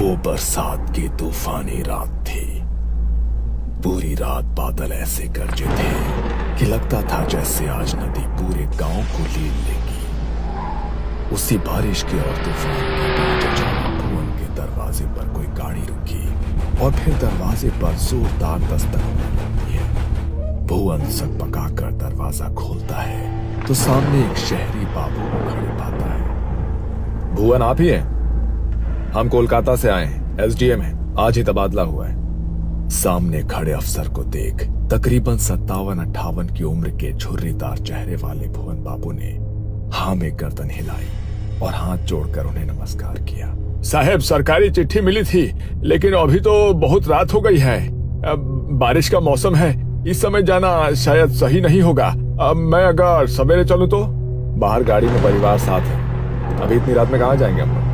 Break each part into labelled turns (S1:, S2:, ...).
S1: वो बरसात की तूफानी रात थी। पूरी रात बादल ऐसे गरजे थे कि लगता था जैसे आज नदी पूरे गांव को लील लेगी। उसी बारिश के और तूफान के बीच अचानक भुवन के दरवाजे पर कोई गाड़ी रुकी और फिर दरवाजे पर जोरदार दस्तक होने लगती है। भुवन सकपकाकर दरवाजा खोलता है तो सामने एक शहरी बाबू को खड़े पाता है। भुवन आप ही हैं? हम कोलकाता से आए हैं, एसडीएम है, आज ही तबादला हुआ है। सामने खड़े अफसर को देख तकरीबन 57-58 की उम्र के झुर्रीदार चेहरे वाले भुवन बाबू ने हाँ में गर्दन हिलाई और हाथ जोड़कर उन्हें नमस्कार किया। साहब, सरकारी चिट्ठी मिली थी, लेकिन अभी तो बहुत रात हो गई है। बारिश का मौसम है, इस समय जाना शायद सही नहीं होगा। मैं अगर सवेरे चलूं तो? बाहर गाड़ी में परिवार साथ है, अभी इतनी रात में कहाँ जाएंगे हम लोग?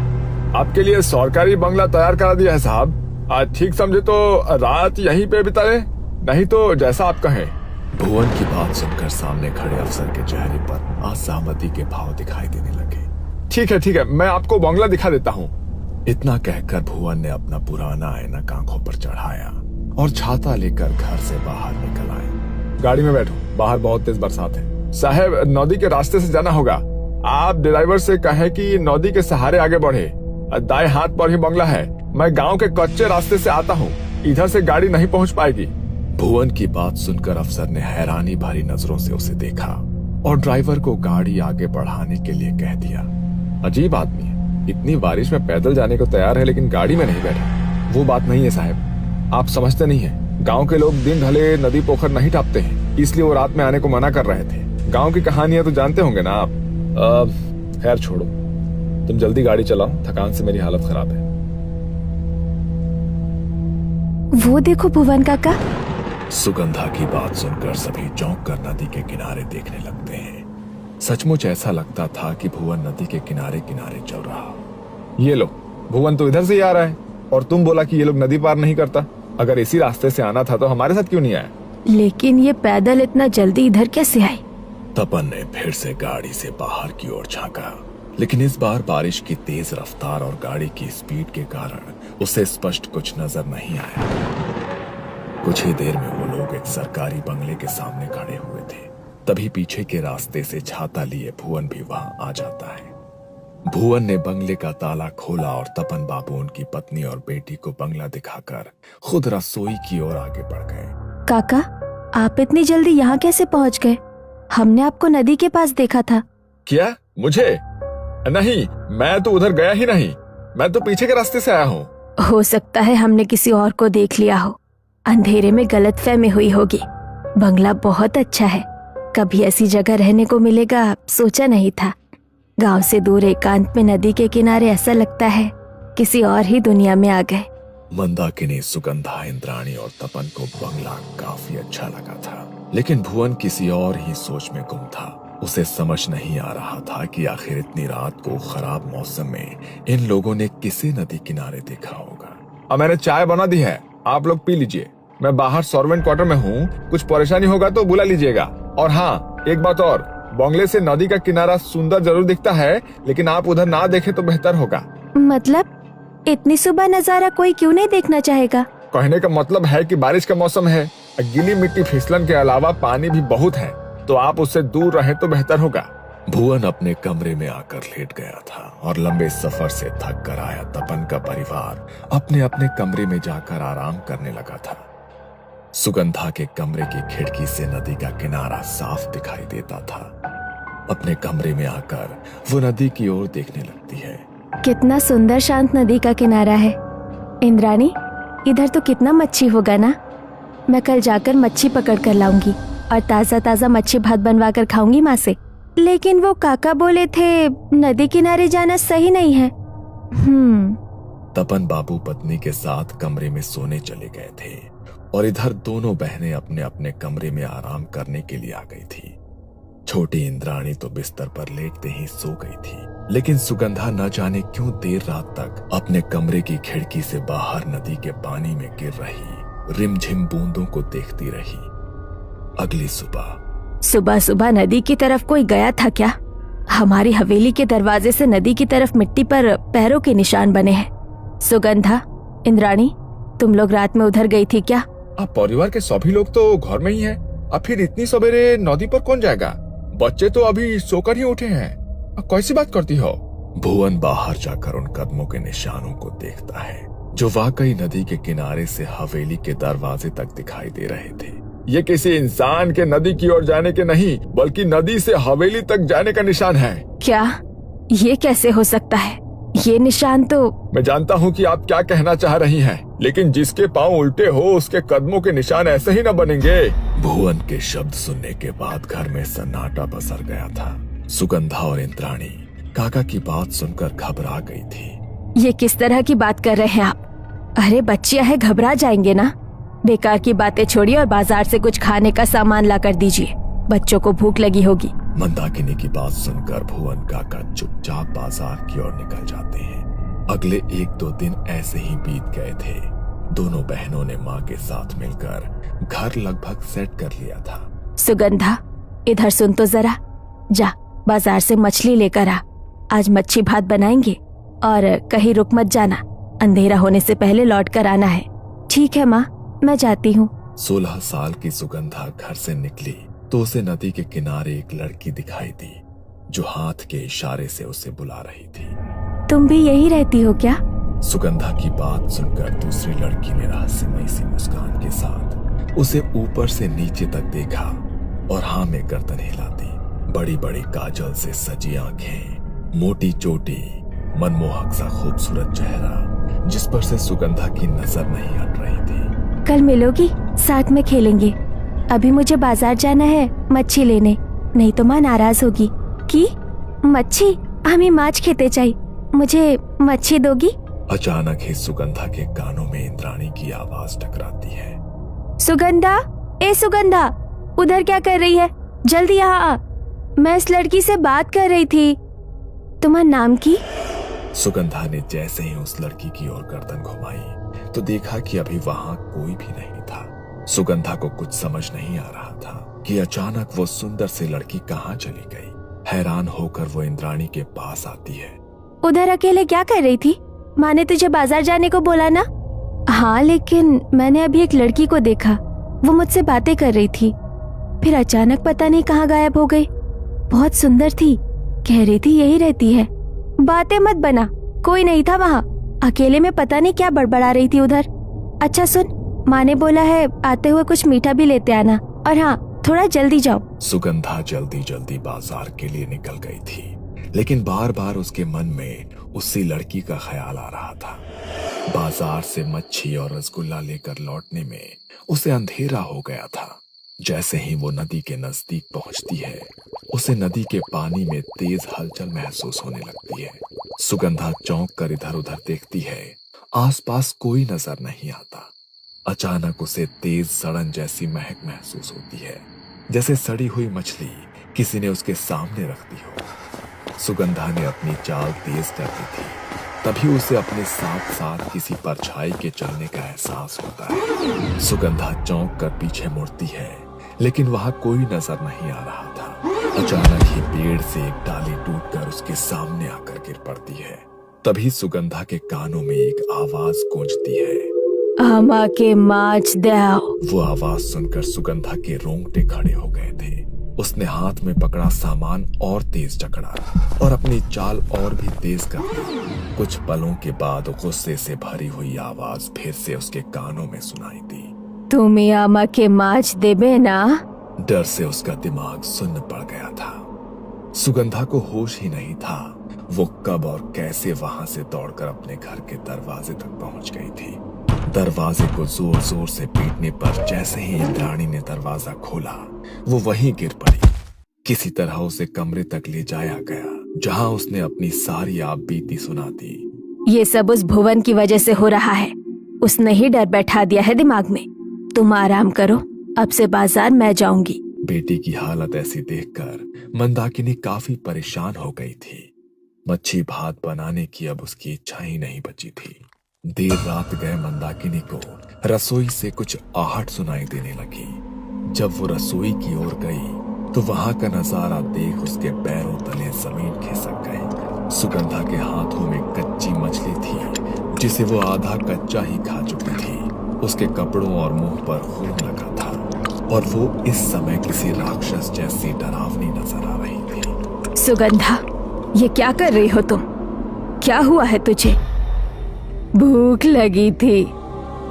S1: आपके लिए सरकारी बंगला तैयार करा दिया है साहब। आज ठीक समझे तो रात यहीं पे बिताए, नहीं तो जैसा आप कहें। भुवन की बात सुनकर सामने खड़े अफसर के चेहरे पर असहमति के भाव दिखाई देने लगे। ठीक है, मैं आपको बंगला दिखा देता हूँ। इतना कहकर भुवन ने अपना पुराना ऐनक आंखों पर चढ़ाया और छाता लेकर घर से बाहर निकल आए। गाड़ी में बैठो, बाहर बहुत तेज बरसात है। साहब, नदी के रास्ते से जाना होगा। आप ड्राइवर से कहें कि नदी के सहारे आगे बढ़े। दाएं हाथ पर ही बंगला है। मैं गांव के कच्चे रास्ते से आता हूँ, इधर से गाड़ी नहीं पहुँच पाएगी। भुवन की बात सुनकर अफसर ने हैरानी भरी नजरों से उसे देखा और ड्राइवर को गाड़ी आगे बढ़ाने के लिए कह दिया। अजीब आदमी है, इतनी बारिश में पैदल जाने को तैयार है लेकिन गाड़ी में नहीं बैठा। वो बात नहीं है साहब, आप समझते नहीं है। गांव के लोग दिन ढले नदी पोखर नहीं टापते हैं, इसलिए वो रात में आने को मना कर रहे थे। गांव की कहानियां तो जानते होंगे ना आप। खैर छोड़ो, तुम जल्दी गाड़ी चलाओ, थकान से मेरी हालत खराब है।
S2: वो देखो भुवन काका।
S1: सुगंधा की बात सुनकर सभी चौंक कर नदी के किनारे देखने लगते हैं। सचमुच ऐसा लगता था कि भुवन नदी के किनारे किनारे चल रहा। ये लो, भुवन तो इधर से ही आ रहा है और तुम बोला कि ये लोग नदी पार नहीं करता। अगर इसी रास्ते से आना था तो हमारे साथ क्यों नहीं आया?
S2: लेकिन ये पैदल इतना जल्दी इधर कैसे आए?
S1: तपन ने फिर से गाड़ी से बाहर की ओर झांका, लेकिन इस बार बारिश की तेज रफ्तार और गाड़ी की स्पीड के कारण उसे स्पष्ट कुछ नजर नहीं आया। कुछ ही देर में वो लोग एक सरकारी बंगले के सामने खड़े हुए थे। तभी पीछे के रास्ते से छाता लिए भुवन भी वहां आ जाता है। भुवन ने बंगले का ताला खोला और तपन बाबू उनकी पत्नी और बेटी को बंगला दिखाकर खुद रसोई की ओर आगे बढ़ गए।
S2: काका, आप इतनी जल्दी यहाँ कैसे पहुँच गए? हमने आपको नदी के पास देखा था।
S1: क्या? मुझे? नहीं, मैं तो उधर गया ही नहीं। मैं तो पीछे के रास्ते से आया हूँ।
S2: हो सकता है हमने किसी और को देख लिया हो, अंधेरे में गलतफहमी हुई होगी। बंगला बहुत अच्छा है, कभी ऐसी जगह रहने को मिलेगा सोचा नहीं था। गांव से दूर एकांत में नदी के किनारे ऐसा लगता है किसी और ही दुनिया में आ गए।
S1: मंदाकिनी, सुगंधा, इंद्राणी और तपन को बंगला काफी अच्छा लगा था, लेकिन भुवन किसी और ही सोच में गुम था। उसे समझ नहीं आ रहा था कि आखिर इतनी रात को खराब मौसम में इन लोगों ने किसे नदी किनारे देखा होगा। अब मैंने चाय बना दी है, आप लोग पी लीजिए। मैं बाहर सर्वेंट क्वार्टर में हूँ, कुछ परेशानी होगा तो बुला लीजिएगा। और हाँ, एक बात और, बंगले से नदी का किनारा सुंदर जरूर दिखता है, लेकिन आप उधर ना देखे तो बेहतर होगा।
S2: मतलब इतनी सुबह नजारा कोई क्यों नहीं देखना चाहेगा?
S1: कहने का मतलब है कि बारिश का मौसम है, गीली मिट्टी फिसलन के अलावा पानी भी बहुत है, तो आप उससे दूर रहे तो बेहतर होगा। भुवन अपने कमरे में आकर लेट गया था और लंबे सफर से थक कर आया तपन का परिवार अपने अपने कमरे में जाकर आराम करने लगा था। सुगंधा के कमरे की खिड़की से नदी का किनारा साफ दिखाई देता था। अपने कमरे में आकर वो नदी की ओर देखने लगती है।
S2: कितना सुंदर शांत नदी का किनारा है। इंद्राणी, इधर तो कितना मच्छी होगा ना। मैं कल जाकर मच्छी पकड़ कर लाऊंगी और ताजा ताजा मच्छी भात बनवा कर खाऊंगी माँ से। लेकिन वो काका बोले थे नदी किनारे जाना सही नहीं है।
S1: तपन बाबू पत्नी के साथ कमरे में सोने चले गए थे और इधर दोनों बहनें अपने अपने कमरे में आराम करने के लिए आ गई थी। छोटी इंद्राणी तो बिस्तर पर लेटते ही सो गई थी, लेकिन सुगंधा न जाने क्यों देर रात तक अपने कमरे की खिड़की से बाहर नदी के पानी में गिर रही रिमझिम बूंदों को देखती रही। अगली सुबह
S2: सुबह नदी की तरफ कोई गया था क्या? हमारी हवेली के दरवाजे से नदी की तरफ मिट्टी पर पैरों के निशान बने हैं। सुगंधा, इंद्राणी, तुम लोग रात में उधर गई थी क्या?
S3: अब परिवार के सभी लोग तो घर में ही हैं। अब फिर इतनी सवेरे नदी पर कौन जाएगा? बच्चे तो अभी सोकर ही उठे हैं। अब कैसी बात करती हो?
S1: भुवन बाहर जाकर उन कदमों के निशानों को देखता है जो वाकई नदी के किनारे से हवेली के दरवाजे तक दिखाई दे रहे थे।
S3: ये किसी इंसान के नदी की ओर जाने के नहीं, बल्कि नदी से हवेली तक जाने का निशान है।
S2: क्या? ये कैसे हो सकता है? ये निशान तो...
S3: मैं जानता हूँ कि आप क्या कहना चाह रही हैं, लेकिन जिसके पाँव उल्टे हो उसके कदमों के निशान ऐसे ही न बनेंगे।
S1: भुवन के शब्द सुनने के बाद घर में सन्नाटा पसर गया था। सुगंधा और इंद्राणी काका की बात सुनकर घबरा गई थी।
S2: ये किस तरह की बात कर रहे हैं आप? अरे बच्चियां हैं, घबरा जाएंगे ना। बेकार की बातें छोड़िए और बाजार से कुछ खाने का सामान ला कर दीजिए, बच्चों को भूख लगी होगी।
S1: मंदाकिनी की बात सुनकर भुवन काका चुपचाप बाजार की ओर निकल जाते हैं। अगले 1-2 दिन ऐसे ही बीत गए थे। दोनों बहनों ने माँ के साथ मिलकर घर लगभग सेट कर लिया था।
S2: सुगंधा, इधर सुन तो जरा, जा बाजार से मछली लेकर आ। आज मच्छी भात बनाएंगे और कहीं रुक मत जाना, अंधेरा होने से पहले लौट कर आना है। ठीक है माँ, मैं जाती हूँ।
S1: 16 साल की सुगंधा घर से निकली तो उसे नदी के किनारे एक लड़की दिखाई दी जो हाथ के इशारे से उसे बुला रही थी।
S2: तुम भी यही रहती हो क्या?
S1: सुगंधा की बात सुनकर दूसरी लड़की ने रहस्यमयी सी मुस्कान के साथ उसे ऊपर से नीचे तक देखा और हाँ में गर्दन हिलाती। बड़ी बड़ी काजल से सजी आंखें, मोटी चोटी, मनमोहक सा खूबसूरत चेहरा जिस पर से सुगंधा की नजर नहीं हट रही थी।
S2: कल मिलोगी, साथ में खेलेंगे। अभी मुझे बाजार जाना है मच्छी लेने, नहीं तो माँ नाराज होगी। की मच्छी? हमें माछ खेते चाहिए, मुझे मच्छी दोगी?
S1: अचानक ही सुगंधा के कानों में इंद्राणी की आवाज टकराती है।
S2: सुगंधा, ए सुगंधा, उधर क्या कर रही है? जल्दी यहाँ आ, मैं इस लड़की से बात कर रही थी। तुम्हारा नाम की?
S1: सुगंधा ने जैसे ही उस लड़की की ओर गर्दन घुमाई तो देखा कि अभी वहां कोई भी नहीं था। सुगंधा को कुछ समझ नहीं आ रहा था कि अचानक वो सुंदर सी लड़की कहाँ चली गई। हैरान होकर वो इंद्राणी के पास आती है।
S2: उधर अकेले क्या कर रही थी? माँ ने तुझे बाजार जाने को बोला ना? हाँ, लेकिन मैंने अभी एक लड़की को देखा, वो मुझसे बातें कर रही थी, फिर अचानक पता नहीं कहाँ गायब हो गई। बहुत सुंदर थी, कह रही थी यही रहती है। बातें मत बना, कोई नहीं था वहाँ, अकेले में पता नहीं क्या बड़बड़ा रही थी उधर। अच्छा सुन, माँ ने बोला है आते हुए कुछ मीठा भी लेते आना, और हाँ थोड़ा जल्दी जाओ।
S1: सुगंधा जल्दी जल्दी बाजार के लिए निकल गई थी, लेकिन बार बार उसके मन में उसी लड़की का ख्याल आ रहा था। बाजार से मच्छी और रसगुल्ला लेकर लौटने में उसे अंधेरा हो गया था। जैसे ही वो नदी के नजदीक पहुंचती है, उसे नदी के पानी में तेज हलचल महसूस होने लगती है। सुगंधा चौंक कर इधर उधर देखती है, आसपास कोई नजर नहीं आता। अचानक उसे तेज सड़न जैसी महक महसूस होती है, जैसे सड़ी हुई मछली किसी ने उसके सामने रख दी हो। सुगंधा ने अपनी चाल तेज कर दी थी, तभी उसे अपने साथ साथ किसी परछाई के चलने का एहसास होता है। सुगंधा चौंक कर पीछे मुड़ती है, लेकिन वहां कोई नजर नहीं आ रहा था। अचानक ही पेड़ से एक डाली टूटकर उसके सामने आकर गिर पड़ती है। तभी सुगंधा के कानों में एक आवाज गूंजती है,
S2: आमा के माछ दो।
S1: वो आवाज सुनकर सुगंधा के रोंगटे खड़े हो गए थे। उसने हाथ में पकड़ा सामान और तेज जकड़ा और अपनी चाल और भी तेज कर दी। कुछ पलों के बाद गुस्से से भरी हुई आवाज फिर से उसके कानों में सुनाई दी,
S2: तुम्हें आमा के माछ देबे ना?
S1: डर से उसका दिमाग सुन्न पड़ गया था। सुगंधा को होश ही नहीं था वो कब और कैसे वहां से दौड़कर अपने घर के दरवाजे तक पहुंच गई थी। दरवाजे को जोर जोर से पीटने पर जैसे ही इंद्राणी ने दरवाजा खोला, वो वहीं गिर पड़ी। किसी तरह उसे कमरे तक ले जाया गया, जहां उसने अपनी सारी आप बीती सुना दी।
S2: ये सब उस भुवन की वजह से हो रहा है, उसने ही डर बैठा दिया है दिमाग में। तुम आराम करो, अब से बाजार मैं जाऊंगी।
S1: बेटी की हालत ऐसी देखकर मंदाकिनी काफी परेशान हो गई थी। मच्छी भात बनाने की अब उसकी इच्छा ही नहीं बची थी। देर रात गए मंदाकिनी को रसोई से कुछ आहट सुनाई देने लगी। जब वो रसोई की ओर गई तो वहां का नजारा देख उसके पैरों तले जमीन खिसक गई। सुगंधा के हाथों में कच्ची मछली थी जिसे वो आधा कच्चा ही खा चुकी थी। उसके कपड़ों और मुंह पर खून लगा था और वो इस समय किसी राक्षस जैसी डरावनी नजर आ रही थी।
S2: सुगंधा, ये क्या कर रही हो तुम? क्या हुआ है तुझे? भूख लगी थी,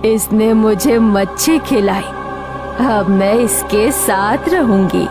S2: इसने मुझे मच्छी खिलाई। अब मैं इसके साथ रहूंगी।